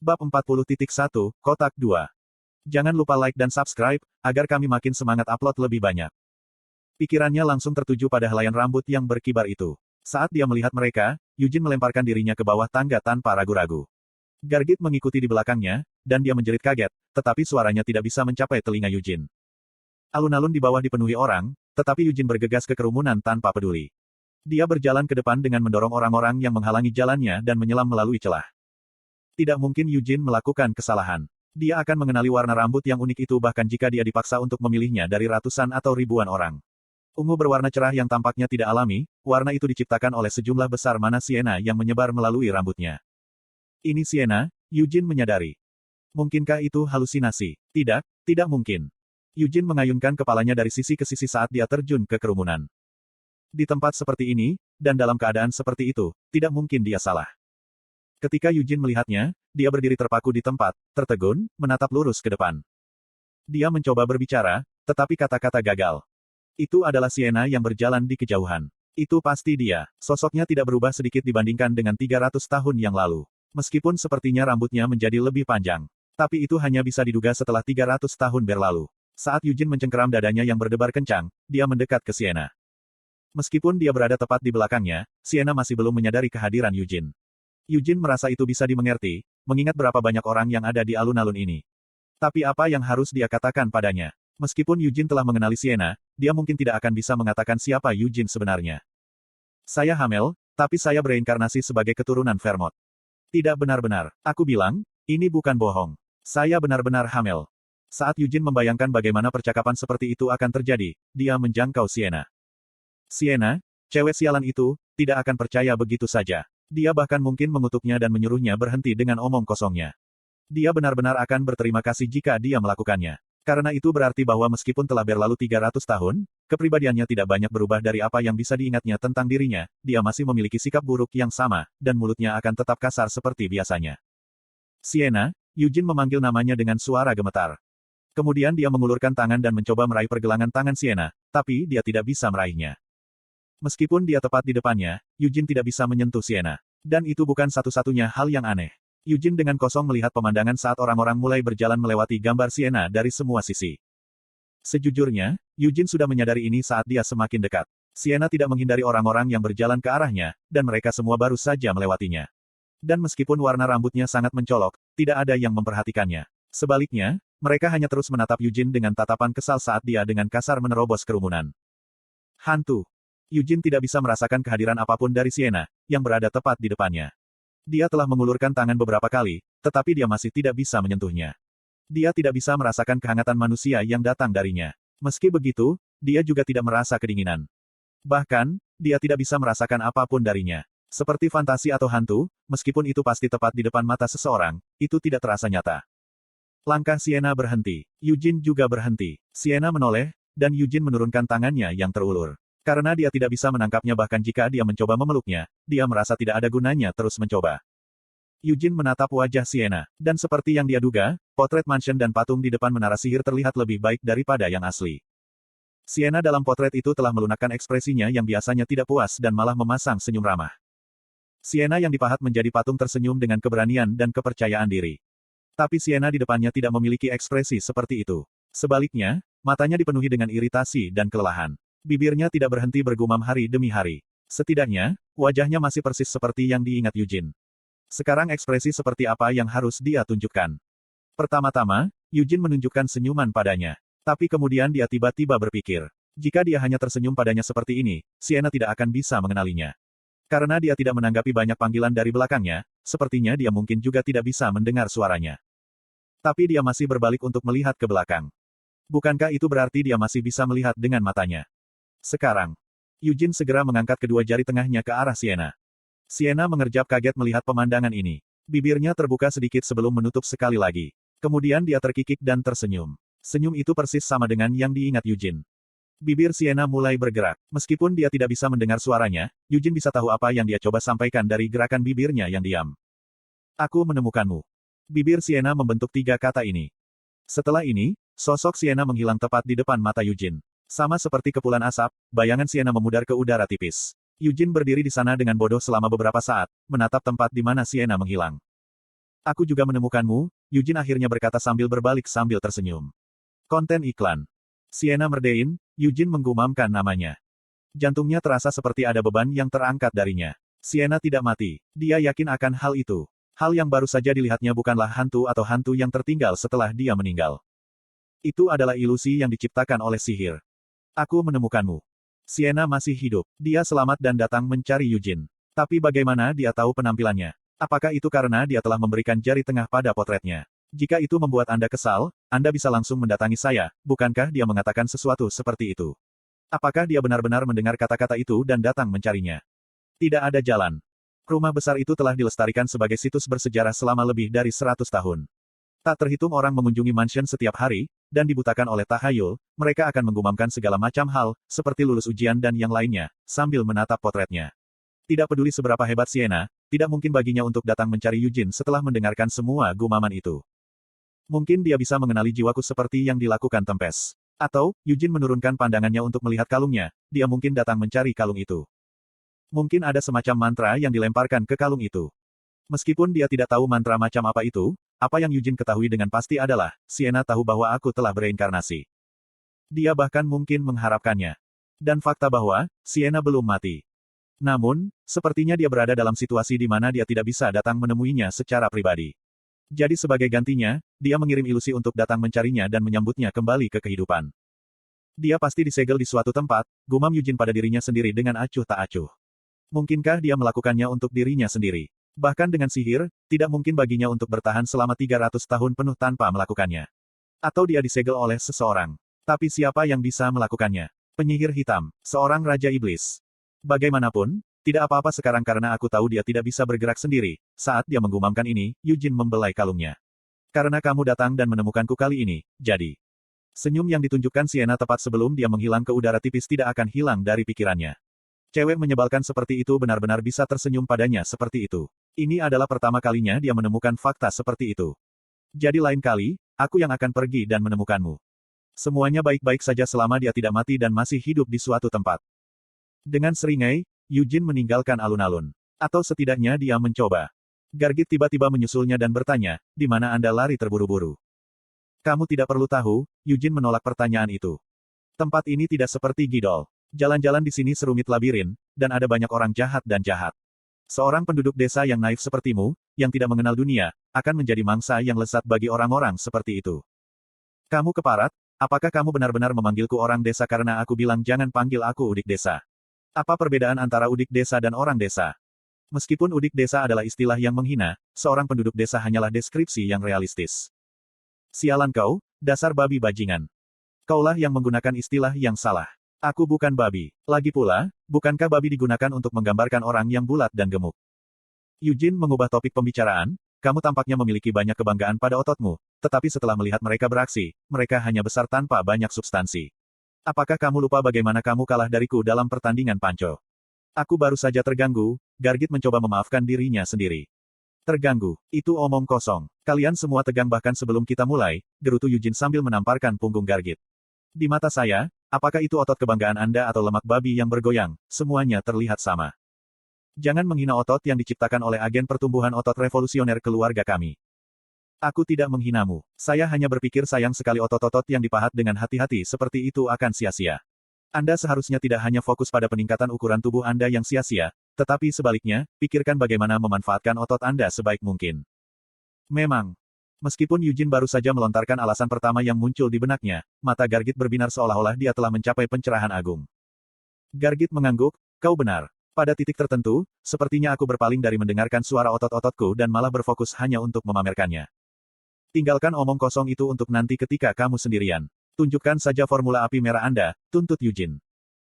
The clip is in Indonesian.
Bab 40.1, Kotak 2. Jangan lupa like dan subscribe, agar kami makin semangat upload lebih banyak. Pikirannya langsung tertuju pada helaian rambut yang berkibar itu. Saat dia melihat mereka, Yujin melemparkan dirinya ke bawah tangga tanpa ragu-ragu. Gargit mengikuti di belakangnya, dan dia menjerit kaget, tetapi suaranya tidak bisa mencapai telinga Yujin. Alun-alun di bawah dipenuhi orang, tetapi Yujin bergegas ke kerumunan tanpa peduli. Dia berjalan ke depan dengan mendorong orang-orang yang menghalangi jalannya dan menyelam melalui celah. Tidak mungkin Yujin melakukan kesalahan. Dia akan mengenali warna rambut yang unik itu bahkan jika dia dipaksa untuk memilihnya dari ratusan atau ribuan orang. Ungu berwarna cerah yang tampaknya tidak alami, warna itu diciptakan oleh sejumlah besar mana siena yang menyebar melalui rambutnya. Ini siena, Yujin menyadari. Mungkinkah itu halusinasi? Tidak, tidak mungkin. Yujin mengayunkan kepalanya dari sisi ke sisi saat dia terjun ke kerumunan. Di tempat seperti ini, dan dalam keadaan seperti itu, tidak mungkin dia salah. Ketika Yujin melihatnya, dia berdiri terpaku di tempat, tertegun, menatap lurus ke depan. Dia mencoba berbicara, tetapi kata-kata gagal. Itu adalah siena yang berjalan di kejauhan. Itu pasti dia. Sosoknya tidak berubah sedikit dibandingkan dengan 300 tahun yang lalu. Meskipun sepertinya rambutnya menjadi lebih panjang. Tapi itu hanya bisa diduga setelah 300 tahun berlalu. Saat Yujin mencengkeram dadanya yang berdebar kencang, dia mendekat ke siena. Meskipun dia berada tepat di belakangnya, siena masih belum menyadari kehadiran Yujin. Yujin merasa itu bisa dimengerti, mengingat berapa banyak orang yang ada di alun-alun ini. Tapi apa yang harus dia katakan padanya? Meskipun Yujin telah mengenali siena, dia mungkin tidak akan bisa mengatakan siapa Yujin sebenarnya. Saya Hamel, tapi saya bereinkarnasi sebagai keturunan Vermont. Tidak benar-benar, aku bilang, ini bukan bohong. Saya benar-benar Hamel. Saat Yujin membayangkan bagaimana percakapan seperti itu akan terjadi, dia menjangkau siena. Siena, cewek sialan itu, tidak akan percaya begitu saja. Dia bahkan mungkin mengutuknya dan menyuruhnya berhenti dengan omong kosongnya. Dia benar-benar akan berterima kasih jika dia melakukannya. Karena itu berarti bahwa meskipun telah berlalu 300 tahun, kepribadiannya tidak banyak berubah dari apa yang bisa diingatnya tentang dirinya, dia masih memiliki sikap buruk yang sama, dan mulutnya akan tetap kasar seperti biasanya. Siena, Yujin memanggil namanya dengan suara gemetar. Kemudian dia mengulurkan tangan dan mencoba meraih pergelangan tangan Siena, tapi dia tidak bisa meraihnya. Meskipun dia tepat di depannya, Yujin tidak bisa menyentuh Siena. Dan itu bukan satu-satunya hal yang aneh. Yujin dengan kosong melihat pemandangan saat orang-orang mulai berjalan melewati gambar Siena dari semua sisi. Sejujurnya, Yujin sudah menyadari ini saat dia semakin dekat. Siena tidak menghindari orang-orang yang berjalan ke arahnya, dan mereka semua baru saja melewatinya. Dan meskipun warna rambutnya sangat mencolok, tidak ada yang memperhatikannya. Sebaliknya, mereka hanya terus menatap Yujin dengan tatapan kesal saat dia dengan kasar menerobos kerumunan. Hantu. Yujin tidak bisa merasakan kehadiran apapun dari Siena, yang berada tepat di depannya. Dia telah mengulurkan tangan beberapa kali, tetapi dia masih tidak bisa menyentuhnya. Dia tidak bisa merasakan kehangatan manusia yang datang darinya. Meski begitu, dia juga tidak merasa kedinginan. Bahkan, dia tidak bisa merasakan apapun darinya. Seperti fantasi atau hantu, meskipun itu pasti tepat di depan mata seseorang, itu tidak terasa nyata. Langkah Siena berhenti. Yujin juga berhenti. Siena menoleh, dan Yujin menurunkan tangannya yang terulur. Karena dia tidak bisa menangkapnya bahkan jika dia mencoba memeluknya, dia merasa tidak ada gunanya terus mencoba. Yujin menatap wajah Siena, dan seperti yang dia duga, potret mansion dan patung di depan menara sihir terlihat lebih baik daripada yang asli. Siena dalam potret itu telah melunakkan ekspresinya yang biasanya tidak puas dan malah memasang senyum ramah. Siena yang dipahat menjadi patung tersenyum dengan keberanian dan kepercayaan diri. Tapi Siena di depannya tidak memiliki ekspresi seperti itu. Sebaliknya, matanya dipenuhi dengan iritasi dan kelelahan. Bibirnya tidak berhenti bergumam hari demi hari. Setidaknya, wajahnya masih persis seperti yang diingat Yujin. Sekarang ekspresi seperti apa yang harus dia tunjukkan? Pertama-tama, Yujin menunjukkan senyuman padanya. Tapi kemudian dia tiba-tiba berpikir. Jika dia hanya tersenyum padanya seperti ini, Siena tidak akan bisa mengenalinya. Karena dia tidak menanggapi banyak panggilan dari belakangnya, sepertinya dia mungkin juga tidak bisa mendengar suaranya. Tapi dia masih berbalik untuk melihat ke belakang. Bukankah itu berarti dia masih bisa melihat dengan matanya? Sekarang, Yujin segera mengangkat kedua jari tengahnya ke arah Siena. Siena mengerjap kaget melihat pemandangan ini. Bibirnya terbuka sedikit sebelum menutup sekali lagi. Kemudian dia terkikik dan tersenyum. Senyum itu persis sama dengan yang diingat Yujin. Bibir Siena mulai bergerak. Meskipun dia tidak bisa mendengar suaranya, Yujin bisa tahu apa yang dia coba sampaikan dari gerakan bibirnya yang diam. Aku menemukanmu. Bibir Siena membentuk 3 kata ini. Setelah ini, sosok Siena menghilang tepat di depan mata Yujin. Sama seperti kepulan asap, bayangan Siena memudar ke udara tipis. Yujin berdiri di sana dengan bodoh selama beberapa saat, menatap tempat di mana Siena menghilang. Aku juga menemukanmu, Eugene akhirnya berkata sambil berbalik sambil tersenyum. Konten iklan. Sienna Merdein, Eugene menggumamkan namanya. Jantungnya terasa seperti ada beban yang terangkat darinya. Sienna tidak mati. Dia yakin akan hal itu. Hal yang baru saja dilihatnya bukanlah hantu atau hantu yang tertinggal setelah dia meninggal. Itu adalah ilusi yang diciptakan oleh sihir. Aku menemukanmu. Sienna masih hidup. Dia selamat dan datang mencari Eugene. Tapi bagaimana dia tahu penampilannya? Apakah itu karena dia telah memberikan jari tengah pada potretnya? Jika itu membuat Anda kesal, Anda bisa langsung mendatangi saya, bukankah dia mengatakan sesuatu seperti itu? Apakah dia benar-benar mendengar kata-kata itu dan datang mencarinya? Tidak ada jalan. Rumah besar itu telah dilestarikan sebagai situs bersejarah selama lebih dari 100 tahun. Tak terhitung orang mengunjungi mansion setiap hari, dan dibutakan oleh tahayul, mereka akan menggumamkan segala macam hal, seperti lulus ujian dan yang lainnya, sambil menatap potretnya. Tidak peduli seberapa hebat Sienna, tidak mungkin baginya untuk datang mencari Eugene setelah mendengarkan semua gumaman itu. Mungkin dia bisa mengenali jiwaku seperti yang dilakukan Tempest. Atau, Eugene menurunkan pandangannya untuk melihat kalungnya, dia mungkin datang mencari kalung itu. Mungkin ada semacam mantra yang dilemparkan ke kalung itu. Meskipun dia tidak tahu mantra macam apa itu, apa yang Eugene ketahui dengan pasti adalah, Sienna tahu bahwa aku telah bereinkarnasi. Dia bahkan mungkin mengharapkannya. Dan fakta bahwa, Sienna belum mati. Namun, sepertinya dia berada dalam situasi di mana dia tidak bisa datang menemuinya secara pribadi. Jadi sebagai gantinya, dia mengirim ilusi untuk datang mencarinya dan menyambutnya kembali ke kehidupan. Dia pasti disegel di suatu tempat, gumam Eugene pada dirinya sendiri dengan acuh tak acuh. Mungkinkah dia melakukannya untuk dirinya sendiri? Bahkan dengan sihir, tidak mungkin baginya untuk bertahan selama 300 tahun penuh tanpa melakukannya. Atau dia disegel oleh seseorang. Tapi siapa yang bisa melakukannya? Penyihir hitam, seorang raja iblis. Bagaimanapun, tidak apa-apa sekarang karena aku tahu dia tidak bisa bergerak sendiri. Saat dia menggumamkan ini, Eugene membelai kalungnya. Karena kamu datang dan menemukanku kali ini, jadi. Senyum yang ditunjukkan Sienna tepat sebelum dia menghilang ke udara tipis tidak akan hilang dari pikirannya. Cewek menyebalkan seperti itu benar-benar bisa tersenyum padanya seperti itu. Ini adalah pertama kalinya dia menemukan fakta seperti itu. Jadi lain kali, aku yang akan pergi dan menemukanmu. Semuanya baik-baik saja selama dia tidak mati dan masih hidup di suatu tempat. Dengan seringai, Eugene meninggalkan alun-alun. Atau setidaknya dia mencoba. Gargit tiba-tiba menyusulnya dan bertanya, di mana Anda lari terburu-buru? Kamu tidak perlu tahu, Eugene menolak pertanyaan itu. Tempat ini tidak seperti Gidol. Jalan-jalan di sini serumit labirin, dan ada banyak orang jahat dan jahat. Seorang penduduk desa yang naif sepertimu, yang tidak mengenal dunia, akan menjadi mangsa yang lezat bagi orang-orang seperti itu. Kamu keparat, apakah kamu benar-benar memanggilku orang desa karena aku bilang jangan panggil aku udik desa? Apa perbedaan antara udik desa dan orang desa? Meskipun udik desa adalah istilah yang menghina, seorang penduduk desa hanyalah deskripsi yang realistis. Sialan kau, dasar babi bajingan. Kaulah yang menggunakan istilah yang salah. Aku bukan babi. Lagi pula, bukankah babi digunakan untuk menggambarkan orang yang bulat dan gemuk? Eugene mengubah topik pembicaraan, kamu tampaknya memiliki banyak kebanggaan pada ototmu, tetapi setelah melihat mereka beraksi, mereka hanya besar tanpa banyak substansi. Apakah kamu lupa bagaimana kamu kalah dariku dalam pertandingan panco? Aku baru saja terganggu, Gargit mencoba memaafkan dirinya sendiri. Terganggu, itu omong kosong. Kalian semua tegang bahkan sebelum kita mulai, gerutu Eugene sambil menamparkan punggung Gargit. Di mata saya, apakah itu otot kebanggaan Anda atau lemak babi yang bergoyang, semuanya terlihat sama. Jangan menghina otot yang diciptakan oleh agen pertumbuhan otot revolusioner keluarga kami. Aku tidak menghinamu. Saya hanya berpikir sayang sekali otot-otot yang dipahat dengan hati-hati seperti itu akan sia-sia. Anda seharusnya tidak hanya fokus pada peningkatan ukuran tubuh Anda yang sia-sia, tetapi sebaliknya, pikirkan bagaimana memanfaatkan otot Anda sebaik mungkin. Memang. Meskipun Eugene baru saja melontarkan alasan pertama yang muncul di benaknya, mata Gargit berbinar seolah-olah dia telah mencapai pencerahan agung. Gargit mengangguk, kau benar. Pada titik tertentu, sepertinya aku berpaling dari mendengarkan suara otot-ototku dan malah berfokus hanya untuk memamerkannya. Tinggalkan omong kosong itu untuk nanti ketika kamu sendirian. Tunjukkan saja formula api merah Anda, tuntut Eugene.